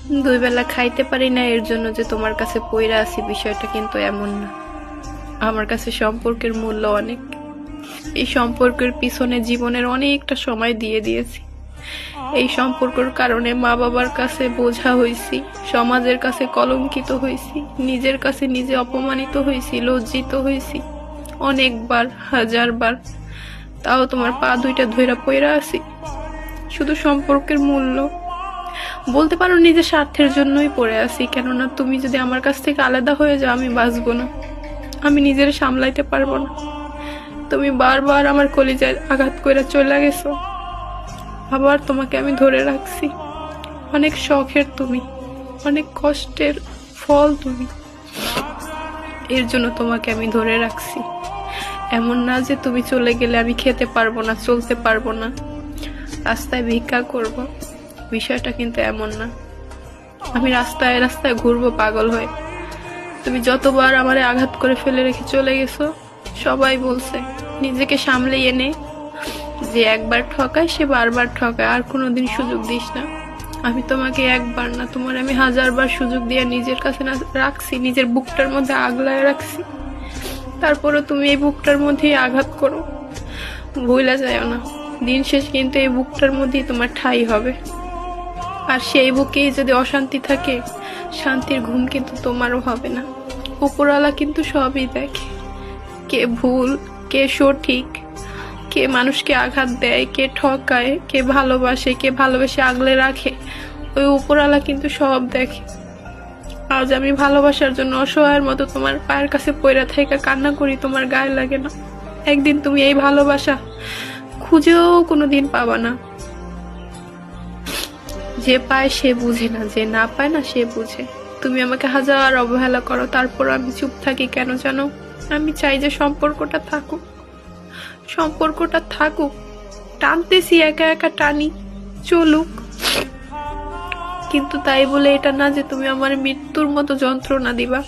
দুই বেলা খাইতে পারি না এর জন্য যে তোমার কাছে পইরা আছি, বিষয়টা কিন্তু এমন না। আমার কাছে সম্পর্কের মূল্য অনেক। এই সম্পর্কের পিছনে জীবনের অনেকটা সময় দিয়ে দিয়েছি। এই সম্পর্কের কারণে মা বাবার কাছে বোঝা হইছি, সমাজের কাছে কলঙ্কিত হইছি, নিজের কাছে নিজে অপমানিত হইছি, লজ্জিত হইছি অনেকবার, হাজারবার। তাও তোমার পা দুইটা ধইরা পইরা আছি শুধু সম্পর্কের মূল্য। বলতে পারো নিজের স্বার্থের জন্যই পড়ে আছি, কেননা তুমি যদি আমার কাছ থেকে আলাদা হয়ে যাও আমি বাঁচবো না, আমি নিজের সামলাইতে পারবো না। তুমি বারবার আমার কলিজায় আঘাত করে চলে গেছো, আবার তোমাকে আমি ধরে রাখছি। অনেক শখের তুমি, অনেক কষ্টের ফল তুমি, এর জন্য তোমাকে আমি ধরে রাখছি। এমন না যে তুমি চলে গেলে আমি খেতে পারবো না, চলতে পারবো না, রাস্তায় ভিক্ষা করব, বিষয়টা কিন্তু এমন না। আমি রাস্তায় রাস্তায় ঘুরবো পাগল হয়ে। তুমি যতবার আমারে আঘাত করে ফেলে রেখে চলে গেছো, সবাই বলছে নিজেকে সামলে এনে, যে একবার ঠকায় সে বারবার ঠকায়, আর কোনোদিন সুযোগ দিস না। আমি তোমাকে একবার না, তোমার আমি হাজারবার সুযোগ দিয়ে নিজের কাছে না রাখছি, নিজের বুকটার মধ্যে আগলায় রাখছি। তারপরে তুমি এই বুকটার মধ্যেই আঘাত করো। ভুলা যায় না, দিন শেষ কিন্তু এই বুকটার মধ্যেই তোমার ঠাঁই হবে। আর সেই বুকেই যদি অশান্তি থাকে, শান্তির ঘুম কিন্তু তোমারও হবে না। উপরওয়ালা কিন্তু সবই দেখে, কে ভুল, কে সঠিক, কে মানুষকে আঘাত দেয়, কে ঠকায়, কে ভালোবাসে, কে ভালোবেসে আগলে রাখে, ওই উপরওয়ালা কিন্তু সব দেখে। আজ আমি ভালোবাসার জন্য অসহায়ের মতো তোমার পায়ের কাছে পইরা থাইকা কান্না করি, তোমার গায়ে লাগে না। একদিন তুমি এই ভালোবাসা খুঁজেও কোনোদিন পাবা না। যে পায় সে বুঝে না, যে না পায় না সে বুঝে। তুমি আমাকে হাজার অবহেলা করো, তারপর আমি চুপ থাকি কেন জানো? আমি চাই যে সম্পর্কটা থাকুক, সম্পর্কটা থাকুক। টানতেছি, একা একা টানি, চলুক, কিন্তু তাই বলে এটা না যে তুমি আমার মৃত্যুর মতো যন্ত্রণা দিবা।